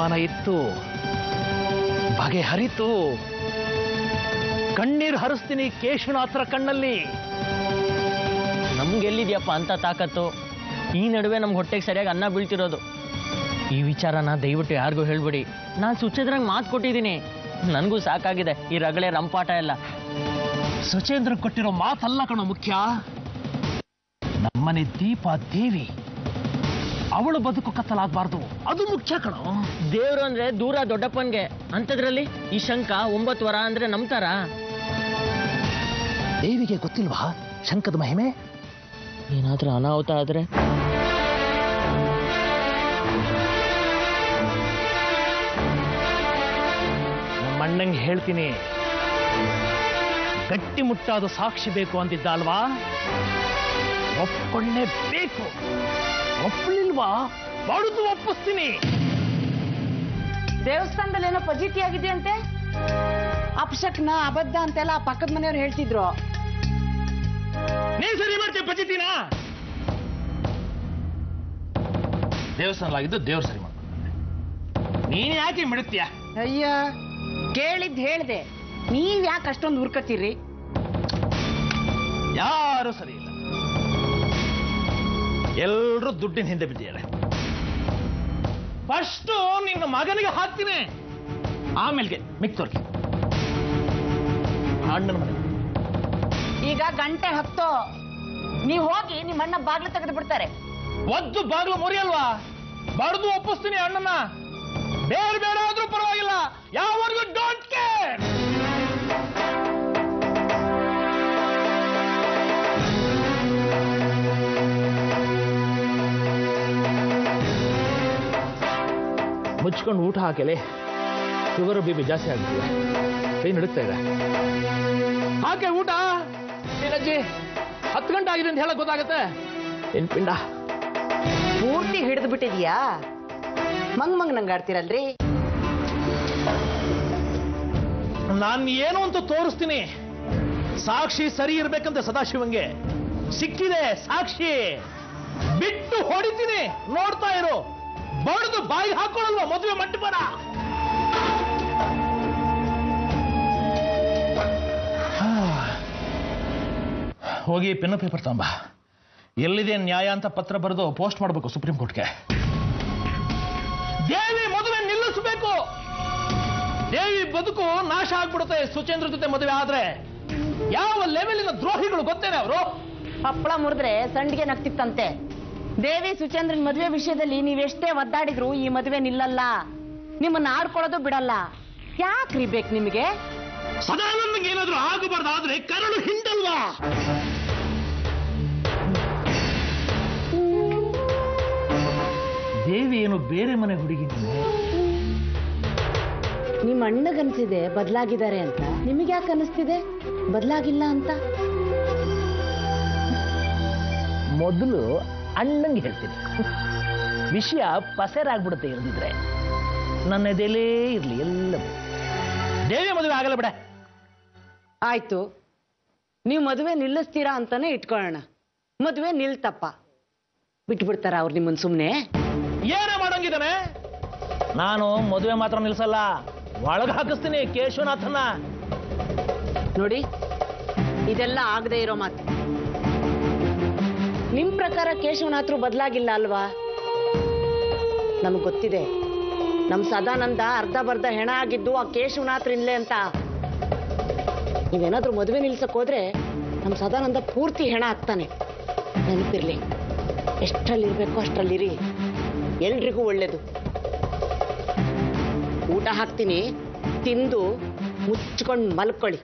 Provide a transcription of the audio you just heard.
ಅನುಮಾನ ಇತ್ತು, ಬಗೆಹರಿತು. ಕಣ್ಣೀರು ಹರಿಸ್ತೀನಿ ಕೇಶವನಾಥರ ಕಣ್ಣಲ್ಲಿ. ನಮ್ಗೆಲ್ಲಿದ್ಯಪ್ಪ ಅಂತ ತಾಕತ್ತು? ಈ ನಡುವೆ ನಮ್ಗೆ ಹೊಟ್ಟೆಗೆ ಸರಿಯಾಗಿ ಅನ್ನ ಬೀಳ್ತಿರೋದು. ಈ ವಿಚಾರನ ದಯವಿಟ್ಟು ಯಾರಿಗೂ ಹೇಳ್ಬಿಡಿ. ನಾನು ಸುಚೇಂದ್ರಂಗೆ ಮಾತು ಕೊಟ್ಟಿದ್ದೀನಿ. ನನಗೂ ಸಾಕಾಗಿದೆ ಈ ರಗಳೆ ರಂಪಾಟ ಎಲ್ಲ. ಸುಚೇಂದ್ರ ಕೊಟ್ಟಿರೋ ಮಾತಲ್ಲ ಕಣೋ ಮುಖ್ಯ. ನಮ್ಮನೆ ದೀಪ ದೇವಿ, ಅವಳು ಬದುಕು ಕತ್ತಲಾಗಬಾರ್ದು, ಅದು ಮುಖ್ಯ ಕಣೋ. ದೇವ್ರು ಅಂದ್ರೆ ದೂರ ದೊಡ್ಡಪ್ಪನ್ಗೆ, ಅಂಥದ್ರಲ್ಲಿ ಈ ಶಂಕ 9 ವರ ಅಂದ್ರೆ ನಂಬ್ತಾರ? ದೇವಿಗೆ ಗೊತ್ತಿಲ್ವಾ ಶಂಕದ ಮಹಿಮೆ? ಏನಾದ್ರೂ ಅನಾಹುತ ಆದ್ರೆ? ನಮ್ಮಣ್ಣಂಗೆ ಹೇಳ್ತೀನಿ, ಗಟ್ಟಿ ಮುಟ್ಟಾದ ಸಾಕ್ಷಿ ಬೇಕು ಅಂತಿದ್ದ ಅಲ್ವಾ? ಒಪ್ಕೊಂಡೇ ಬೇಕು. ಒಪ್ಪಲಿಲ್ವಾ? ಬಾಡುದು ಒಪ್ಪಿಸ್ತೀನಿ. ದೇವಸ್ಥಾನದಲ್ಲಿ ಏನೋ ಪಜಿತಿ ಆಗಿದೆಯಂತೆ, ಅಪಶಕ್ನ ಅಬದ್ಧ ಅಂತೆಲ್ಲ ಪಕ್ಕದ ಮನೆಯವ್ರು ಹೇಳ್ತಿದ್ರು. ನೀನ್ ಸರಿ ಮಾಡ್ತೀಯ ಪಜಿತಿನ? ದೇವಸ್ಥಾನವಾಗಿದ್ದು ದೇವ್ರು ಸರಿ ಮಾಡ್ತಾರೆ, ನೀನ್ ಯಾಕೆ ಮಿಡುತ್ತೀಯ? ಅಯ್ಯ, ಕೇಳಿದ್ ಹೇಳ್ದೆ, ನೀವ್ ಯಾಕೆ ಅಷ್ಟೊಂದು ಹುರ್ಕತ್ತೀರಿ? ಯಾರು ಸರಿ ಇಲ್ಲ, ಎಲ್ರೂ ದುಡ್ಡಿನ ಹಿಂದೆ ಬಿದ್ದಿದ್ದಾರೆ. ಫಸ್ಟ್ ನಿನ್ನ ಮಗನಿಗೆ ಹಾಕ್ತೀನಿ, ಆಮೇಲೆ ಮಿಕ್ತೋರ್ಗೆ ಅಣ್ಣನ ಮನೆ. ಈಗ ಗಂಟೆ 10, ನೀವ್ ಹೋಗಿ ನಿಮ್ಮ ಅಣ್ಣ ಬಾಗ್ಲು ತೆಗೆದು ಬಿಡ್ತಾರೆ. ಒದ್ದು ಬಾಗ್ಲು ಮುರಿಯಲ್ವಾ? ಬಡ್ದು ಒಪ್ಪಿಸ್ತೀನಿ ಅಣ್ಣನ. ಬೇರೆ ಬೇರೆ ಆದ್ರೂ ಪರವಾಗಿಲ್ಲ, ಯಾವರೆಗೂ ಡೋಂಟ್ ಕೇರ್. ಮುಚ್ಕೊಂಡು ಊಟ ಹಾಕಲಿ, ಶುಗರ್ ಬಿ ಜಾಸ್ತಿ ಆಗ್ತಿದೆ, ಕೈ ನಡುತ್ತಾ ಇದೆ. ಹಾಕೆ ಊಟ. ನೀನಜ್ಜಿ 10 ಗಂಟೆ ಆಗಿದೆ ಅಂತ ಹೇಳಕ್ ಗೊತ್ತಾಗತ್ತೆ. ಏನ್ ಪಿಂಡ ಪೂರ್ತಿ ಹಿಡಿದು ಬಿಟ್ಟಿದ್ಯಾ? ಮಂಗ್ ನಂಗಾಡ್ತೀರಲ್ರಿ. ನಾನು ಏನು ಅಂತ ತೋರಿಸ್ತೀನಿ. ಸಾಕ್ಷಿ ಸರಿ ಇರ್ಬೇಕಂತ ಸದಾಶಿವಂಗೆ ಸಿಕ್ಕಿದೆ ಸಾಕ್ಷಿ. ಬಿಟ್ಟು ಹೊಡಿತೀನಿ, ನೋಡ್ತಾ ಇರು. ಬಡ್ದು ಬಾಯಿ ಹಾಕೊಳ್ಳಲ್ವ ಮದುವೆ ಮಂಟಪನ? ಹೋಗಿ ಪೆನ್ನು ಪೇಪರ್ ತಗೊಂಬ. ಎಲ್ಲಿದೆ ನ್ಯಾಯ ಅಂತ ಪತ್ರ ಬರೆದು ಪೋಸ್ಟ್ ಮಾಡಬೇಕು ಸುಪ್ರೀಂ ಕೋರ್ಟ್ಗೆ. ದೇವಿ ಮದುವೆ ನಿಲ್ಲಿಸಬೇಕು. ದೇವಿ ಬದುಕು ನಾಶ ಆಗ್ಬಿಡುತ್ತೆ ಸುಚೇಂದ್ರ ಜೊತೆ ಮದುವೆ ಆದ್ರೆ. ಯಾವ ಲೆವೆಲಿನ ದ್ರೋಹಿಗಳು ಗೊತ್ತೇನೆ ಅವರು. ಹಪ್ಪಳ ಮುರಿದ್ರೆ ಸಂಡಿಗೆ ನಗ್ತಿತ್ತಂತೆ. ದೇವಿ ಸುಚೇಂದ್ರನ್ ಮದುವೆ ವಿಷಯದಲ್ಲಿ ನೀವೆಷ್ಟೇ ಒದ್ದಾಡಿದ್ರು ಈ ಮದುವೆ ನಿಲ್ಲಲ್ಲ. ನಿಮ್ಮನ್ನ ಆಡ್ಕೊಳ್ಳೋದು ಬಿಡಲ್ಲ. ಯಾಕ್ರಿ ಬೇಕು ನಿಮಗೆ? ಸದಾನಂದಗೆ ಏನಾದ್ರೂ ಆಗಬಾರ್ದಾದ್ರೆ ಕರಳು ಹಿಂಡಲ್ವಾ? ದೇವಿ ಏನು ಬೇರೆ ಮನೆ ಹುಡುಗಿ? ನಿಮ್ಮ ಅಣ್ಣಗನ್ಸಿದೆ ಬದಲಾಗಿದ್ದಾರೆ ಅಂತ, ನಿಮಗೆ ಯಾಕೆ ಅನಿಸ್ತಿದೆ ಬದಲಾಗಿಲ್ಲ ಅಂತ? ಮೊದಲು ಅಣ್ಣಂಗೆ ಹೇಳ್ತೀನಿ, ವಿಷಯ ಪಸರಾಗ್ಬಿಡುತ್ತೆ. ಇರದಿದ್ರೆ ನನ್ನ ಎದೆಲೇ ಇರ್ಲಿ ಎಲ್ಲವೂ. ದೇವಿ ಮದುವೆ ಆಗಲ್ಲ ಬಿಡ. ಆಯ್ತು, ನೀವು ಮದುವೆ ನಿಲ್ಲಿಸ್ತೀರಾ ಅಂತಾನೆ ಇಟ್ಕೊಳ್ಳೋಣ. ಮದುವೆ ನಿಲ್ತಪ್ಪ, ಬಿಟ್ಬಿಡ್ತಾರ ಅವ್ರು ನಿಮ್ಮನ್ ಸುಮ್ನೆ? ಏನೇ ಮಾಡೋಂಗಿದ್ದಾನೆ? ನಾನು ಮದುವೆ ಮಾತ್ರ ನಿಲ್ಸಲ್ಲ, ಒಳಗೆ ಹಾಕಿಸ್ತೀನಿ ಕೇಶವನಾಥನ. ನೋಡಿ, ಇದೆಲ್ಲ ಆಗದೆ ಇರೋ ಮಾತು. ನಿಮ್ ಪ್ರಕಾರ ಕೇಶವನಾಥರು ಬದಲಾಗಿಲ್ಲ ಅಲ್ವಾ? ನಮಗ್ ಗೊತ್ತಿದೆ, ನಮ್ ಸದಾನಂದ ಅರ್ಧ ಬರ್ಧ ಹೆಣ ಆಗಿದ್ದು ಆ ಕೇಶವನಾಥರಿಂದಲೇ ಅಂತ. ನೀವೇನಾದ್ರೂ ಮದುವೆ ನಿಲ್ಸಕ್ ಹೋದ್ರೆ ನಮ್ ಸದಾನಂದ ಪೂರ್ತಿ ಹೆಣ ಆಗ್ತಾನೆ. ನೆನಪಿರ್ಲಿ, ಎಷ್ಟರಲ್ಲಿರ್ಬೇಕು ಅಷ್ಟರಲ್ಲಿರಿ, ಎಲ್ರಿಗೂ ಒಳ್ಳೇದು. ಊಟ ಹಾಕ್ತೀನಿ, ತಿಂದು ಮುಚ್ಕೊಂಡು ಮಲ್ಕೊಳ್ಳಿ.